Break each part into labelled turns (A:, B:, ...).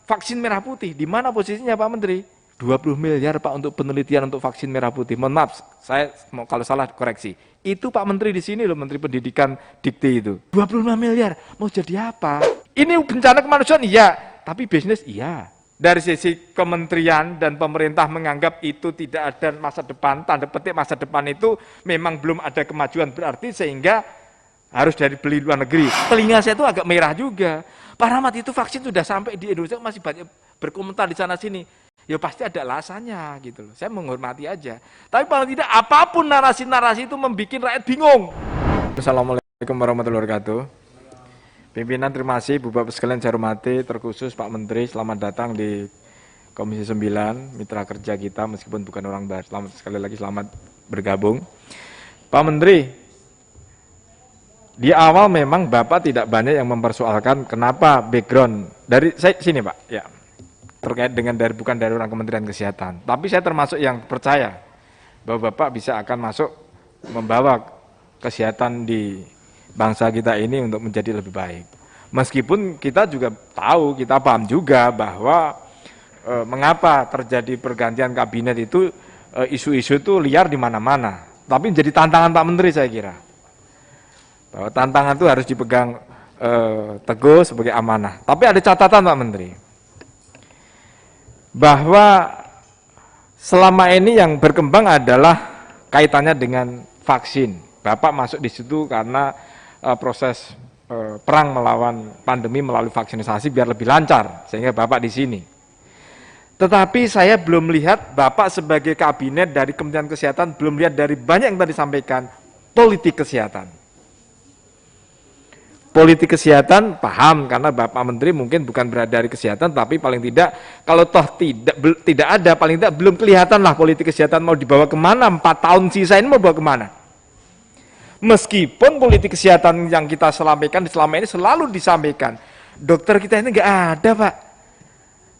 A: vaksin merah putih, di mana posisinya Pak Menteri? 20 miliar Pak untuk penelitian untuk vaksin merah putih. Mohon maaf, saya kalau salah koreksi. Itu Pak Menteri di sini loh, Menteri Pendidikan Dikti itu. 25 miliar, mau jadi apa? Ini bencana kemanusiaan iya, tapi bisnis iya. Dari sisi kementerian dan pemerintah menganggap itu tidak ada masa depan, tanda petik masa depan itu memang belum ada kemajuan berarti sehingga harus dari beli luar negeri. Telinga saya itu agak merah juga. Pak Rahmat, itu vaksin sudah sampai di Indonesia, masih banyak berkomentar di sana sini. Ya pasti ada alasannya gitu loh. Saya menghormati aja. Tapi paling tidak apapun narasi-narasi itu membuat rakyat bingung. Assalamualaikum warahmatullahi wabarakatuh. Pimpinan terima kasih, Bapak sekalian saya hormati, terkhusus Pak Menteri, selamat datang di Komisi 9, mitra kerja kita meskipun bukan orang baru. Sekali lagi selamat bergabung. Pak Menteri, di awal memang Bapak tidak banyak yang mempersoalkan kenapa background dari saya sini Pak, ya. Terkait dengan bukan dari orang Kementerian Kesehatan. Tapi saya termasuk yang percaya bahwa Bapak bisa akan masuk membawa kesehatan di bangsa kita ini untuk menjadi lebih baik. Meskipun kita juga tahu, kita paham juga bahwa mengapa terjadi pergantian kabinet itu, isu-isu itu liar di mana-mana. Tapi menjadi tantangan Pak Menteri saya kira. Bahwa tantangan itu harus dipegang teguh sebagai amanah. Tapi ada catatan Pak Menteri. Bahwa selama ini yang berkembang adalah kaitannya dengan vaksin. Bapak masuk di situ karena proses perang melawan pandemi melalui vaksinasi biar lebih lancar, sehingga Bapak di sini. Tetapi saya belum melihat Bapak sebagai kabinet dari Kementerian Kesehatan, belum lihat dari banyak yang tadi disampaikan, politik kesehatan. Politik kesehatan paham karena Bapak Menteri mungkin bukan berada dari kesehatan, tapi paling tidak kalau toh tidak ada, paling tidak belum kelihatan lah politik kesehatan mau dibawa kemana, 4 tahun sisa ini mau bawa kemana. Meskipun politik kesehatan yang kita selama ini selalu disampaikan, dokter kita ini nggak ada Pak.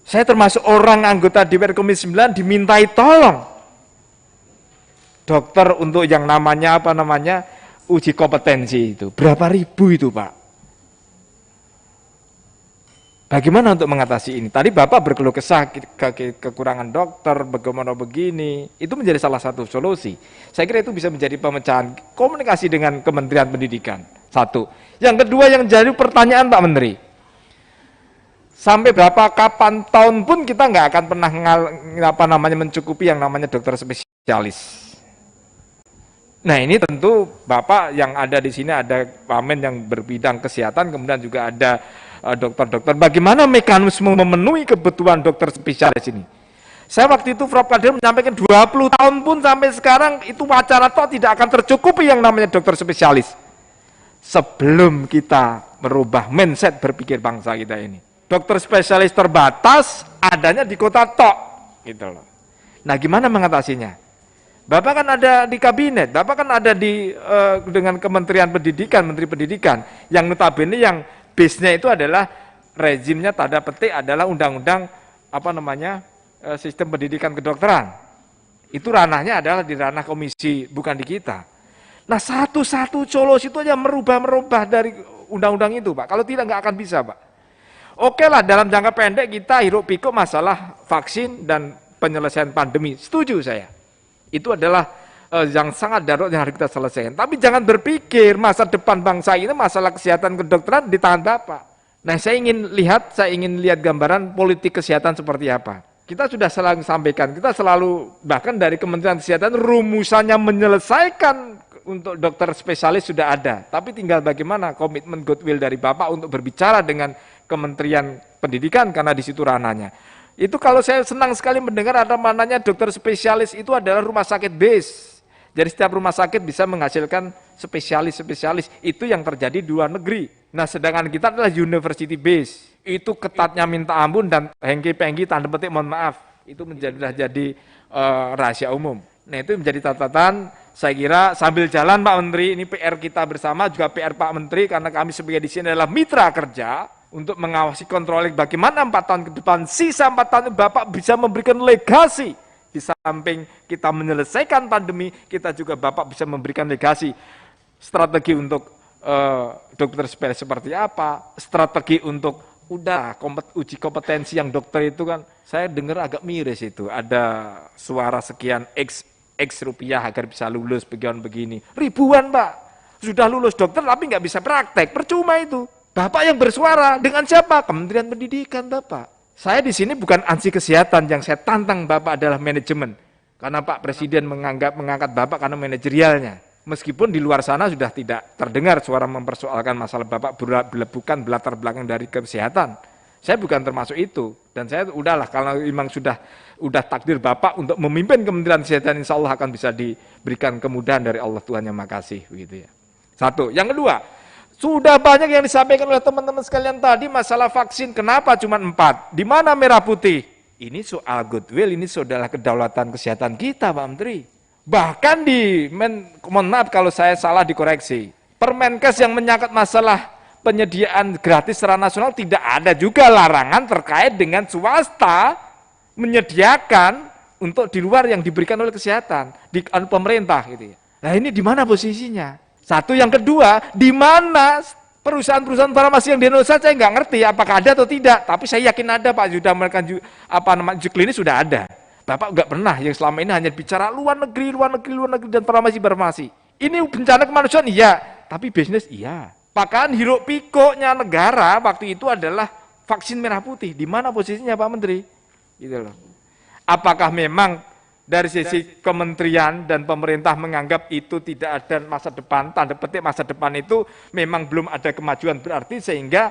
A: Saya termasuk orang anggota DPR Komisi 9 dimintai tolong dokter untuk yang namanya uji kompetensi itu, berapa ribu itu Pak. Bagaimana untuk mengatasi ini? Tadi Bapak berkeluh kesah kekurangan dokter, bagaimana begini, itu menjadi salah satu solusi. Saya kira itu bisa menjadi pemecahan komunikasi dengan Kementerian Pendidikan. Satu. Yang kedua yang jadi pertanyaan Pak Menteri, sampai berapa kapan tahun pun kita nggak akan pernah mencukupi yang namanya dokter spesialis. Nah ini tentu Bapak yang ada di sini ada Wamen yang berbidang kesehatan, kemudian juga ada dokter-dokter. Bagaimana mekanisme memenuhi kebutuhan dokter spesialis ini? Saya waktu itu Prof. Kadir menyampaikan 20 tahun pun sampai sekarang itu wacana toh tidak akan tercukupi yang namanya dokter spesialis. Sebelum kita merubah mindset berpikir bangsa kita ini. Dokter spesialis terbatas adanya di kota tok, gitu loh. Nah gimana mengatasinya? Bapak kan ada di kabinet, Bapak kan ada dengan Kementerian Pendidikan, Menteri Pendidikan, yang notabene yang base-nya itu adalah rezimnya tanda petik adalah undang-undang sistem pendidikan kedokteran. Itu ranahnya adalah di ranah komisi, bukan di kita. Nah satu-satu solusi itu aja merubah dari undang-undang itu Pak, kalau tidak nggak akan bisa Pak. Oke lah dalam jangka pendek kita hiruk pikuk masalah vaksin dan penyelesaian pandemi, setuju saya. Itu adalah yang sangat darurat yang harus kita selesaikan. Tapi jangan berpikir masa depan bangsa ini masalah kesehatan kedokteran di tangan Bapak. Nah saya ingin lihat gambaran politik kesehatan seperti apa. Kita sudah selalu sampaikan, kita selalu bahkan dari Kementerian Kesehatan rumusannya menyelesaikan untuk dokter spesialis sudah ada. Tapi tinggal bagaimana komitmen goodwill dari Bapak untuk berbicara dengan Kementerian Pendidikan karena di situ ranahnya. Itu kalau saya senang sekali mendengar ada mananya dokter spesialis itu adalah rumah sakit base. Jadi setiap rumah sakit bisa menghasilkan spesialis-spesialis. Itu yang terjadi di luar negeri. Nah sedangkan kita adalah university base. Itu ketatnya minta ampun dan hengki-pengki tanda petik mohon maaf. Itu jadi rahasia umum. Nah itu menjadi catatan saya kira sambil jalan Pak Menteri, ini PR kita bersama juga PR Pak Menteri karena kami sebagai di sini adalah mitra kerja. Untuk mengawasi kontroling bagaimana 4 tahun ke depan, sisa 4 tahun Bapak bisa memberikan legasi. Di samping kita menyelesaikan pandemi, kita juga Bapak bisa memberikan legasi. Strategi untuk dokter spesialis seperti apa, strategi untuk Udah uji kompetensi yang dokter itu kan, saya dengar agak miris itu. Ada suara sekian X rupiah agar bisa lulus begini. Ribuan Pak, sudah lulus dokter tapi nggak bisa praktek, percuma itu. Bapak yang bersuara dengan siapa? Kementerian Pendidikan Bapak. Saya di sini bukan ansi kesehatan, yang saya tantang Bapak adalah manajemen. Karena Pak Presiden mengangkat Bapak karena manajerialnya. Meskipun di luar sana sudah tidak terdengar suara mempersoalkan masalah Bapak bukan belatar belakang dari kesehatan. Saya bukan termasuk itu. Dan saya udahlah, kalau memang sudah takdir Bapak untuk memimpin Kementerian Kesehatan, insya Allah akan bisa diberikan kemudahan dari Allah Tuhan Yang Maha Kasih. Begitu ya. Satu. Yang kedua, sudah banyak yang disampaikan oleh teman-teman sekalian tadi masalah vaksin. Kenapa cuma 4? Di mana merah putih? Ini soal goodwill, ini adalah kedaulatan kesehatan kita Pak Menteri. Bahkan mohon maaf kalau saya salah dikoreksi, Permenkes yang menyangkut masalah penyediaan gratis secara nasional tidak ada juga larangan terkait dengan swasta menyediakan untuk di luar yang diberikan oleh kesehatan, di pemerintah gitu ya. Nah ini di mana posisinya? Satu, yang kedua, di mana perusahaan-perusahaan farmasi yang di Indonesia? Saya nggak ngerti apakah ada atau tidak, tapi saya yakin ada Pak, sudah melakukan uji klinis sudah ada. Bapak nggak pernah yang selama ini hanya bicara luar negeri dan farmasi. Ini bencana kemanusiaan iya, tapi bisnis iya. Bahkan hiruk pikuknya negara waktu itu adalah vaksin merah putih. Di mana posisinya Pak Menteri? Gitu loh. Apakah memang dari sisi kementerian dan pemerintah menganggap itu tidak ada masa depan, tanda petik masa depan itu memang belum ada kemajuan berarti sehingga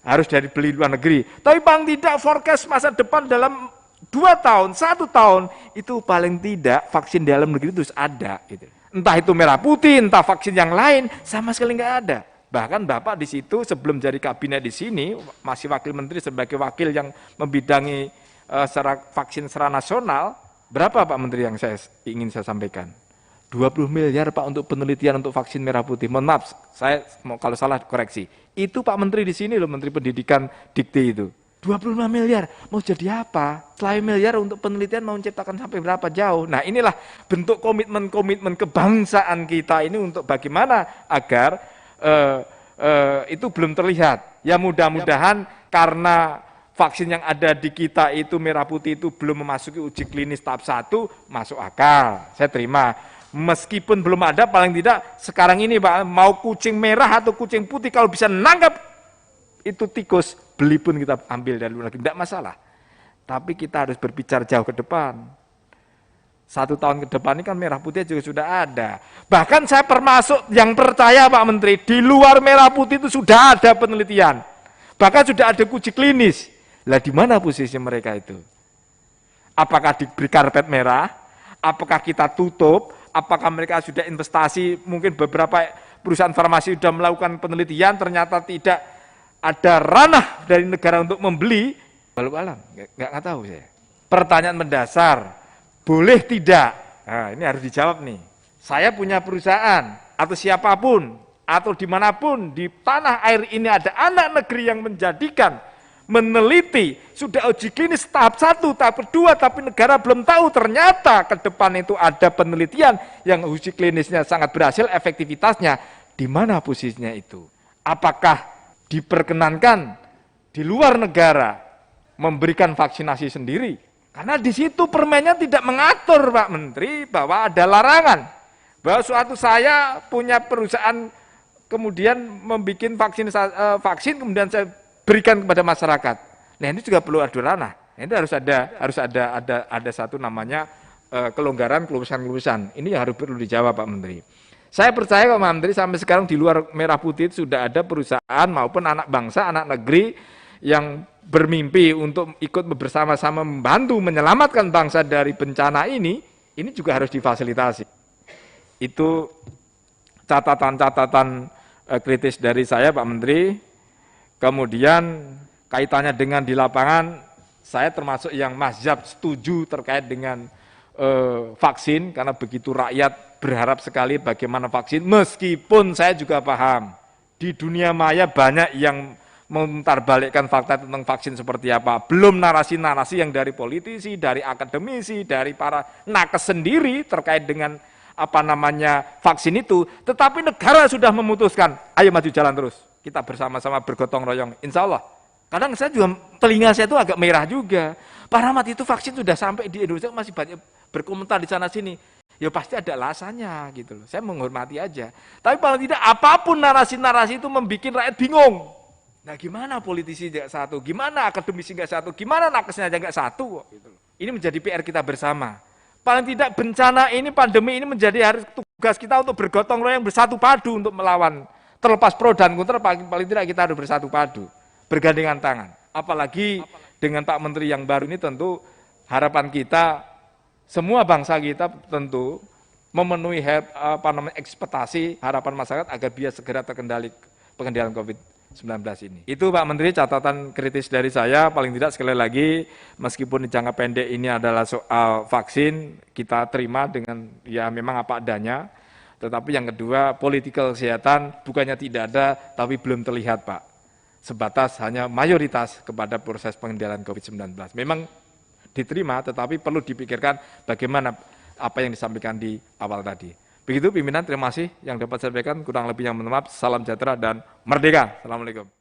A: harus dari beli luar negeri. Tapi paling tidak forecast masa depan dalam 2 tahun, 1 tahun, itu paling tidak vaksin di dalam negeri itu ada. Gitu. Entah itu merah putih, entah vaksin yang lain, sama sekali nggak ada. Bahkan Bapak di situ sebelum jadi kabinet di sini, masih wakil menteri sebagai wakil yang membidangi vaksin secara nasional, berapa Pak Menteri yang ingin saya sampaikan? 20 miliar Pak untuk penelitian untuk vaksin merah putih. Mohon maaf, saya kalau salah koreksi. Itu Pak Menteri di sini loh, Menteri Pendidikan Dikti itu. 25 miliar, mau jadi apa? Selain miliar untuk penelitian mau menciptakan sampai berapa jauh? Nah inilah bentuk komitmen kebangsaan kita ini untuk bagaimana agar itu belum terlihat. Ya mudah-mudahan karena vaksin yang ada di kita itu merah putih itu belum memasuki uji klinis tahap 1, masuk akal, saya terima. Meskipun belum ada, paling tidak sekarang ini Pak, mau kucing merah atau kucing putih, kalau bisa nanggap itu tikus, beli pun kita ambil dari luar negeri, tidak masalah. Tapi kita harus berbicara jauh ke depan. 1 tahun ke depan ini kan merah putih juga sudah ada. Bahkan saya termasuk yang percaya Pak Menteri, di luar merah putih itu sudah ada penelitian. Bahkan sudah ada uji klinis. Lah di mana posisi mereka itu? Apakah diberi karpet merah? Apakah kita tutup? Apakah mereka sudah investasi? Mungkin beberapa perusahaan farmasi sudah melakukan penelitian, ternyata tidak ada ranah dari negara untuk membeli. Walau alam, nggak tahu saya. Pertanyaan mendasar, boleh tidak? Nah, ini harus dijawab nih. Saya punya perusahaan atau siapapun atau dimanapun di tanah air ini ada anak negeri yang meneliti, sudah uji klinis tahap 1, tahap 2, tapi negara belum tahu, ternyata ke depan itu ada penelitian yang uji klinisnya sangat berhasil, efektivitasnya, di mana posisinya itu? Apakah diperkenankan di luar negara memberikan vaksinasi sendiri? Karena di situ permennya tidak mengatur Pak Menteri bahwa ada larangan. Bahwa suatu saya punya perusahaan kemudian membuat vaksin kemudian saya berikan kepada masyarakat. Nah ini juga perlu ada ranah. Ini harus ada satu namanya kelonggaran, kelulusan. Ini harus perlu dijawab Pak Menteri. Saya percaya Pak Menteri sampai sekarang di luar merah putih itu sudah ada perusahaan maupun anak bangsa, anak negeri yang bermimpi untuk ikut bersama-sama membantu menyelamatkan bangsa dari bencana ini juga harus difasilitasi. Itu catatan-catatan kritis dari saya Pak Menteri. Kemudian kaitannya dengan di lapangan, saya termasuk yang mazhab setuju terkait dengan vaksin, karena begitu rakyat berharap sekali bagaimana vaksin, meskipun saya juga paham, di dunia maya banyak yang memutarbalikkan fakta tentang vaksin seperti apa. Belum narasi-narasi yang dari politisi, dari akademisi, dari para nakes sendiri terkait dengan vaksin itu, tetapi negara sudah memutuskan, ayo maju jalan terus. Kita bersama-sama bergotong royong, insya Allah Kadang saya juga, telinga saya itu agak merah juga. Pak Rahmat, itu vaksin sudah sampai di Indonesia, masih banyak berkomentar di sana sini. Ya pasti ada alasannya gitu loh. Saya menghormati aja. Tapi paling tidak apapun narasi-narasi itu membuat rakyat bingung. Nah gimana politisi nggak satu, gimana akademisi nggak satu, gimana nakesnya aja nggak satu. Gitu loh. Ini menjadi PR kita bersama. Paling tidak bencana ini, pandemi ini menjadi harus tugas kita untuk bergotong royong bersatu padu untuk melawan. Terlepas pro dan kontra, paling tidak kita harus bersatu padu, bergandengan tangan. Apalagi dengan Pak Menteri yang baru ini, tentu harapan kita, semua bangsa kita tentu memenuhi ekspektasi harapan masyarakat agar biar segera terkendali pengendalian COVID-19 ini. Itu Pak Menteri catatan kritis dari saya, paling tidak sekali lagi, meskipun di jangka pendek ini adalah soal vaksin, kita terima dengan ya memang apa adanya, tetapi yang kedua, political kesehatan bukannya tidak ada, tapi belum terlihat Pak. Sebatas hanya mayoritas kepada proses pengendalian COVID-19. Memang diterima, tetapi perlu dipikirkan bagaimana apa yang disampaikan di awal tadi. Begitu pimpinan, terima kasih yang dapat saya sampaikan, kurang lebih yang mohon maaf, salam sejahtera dan merdeka. Assalamualaikum.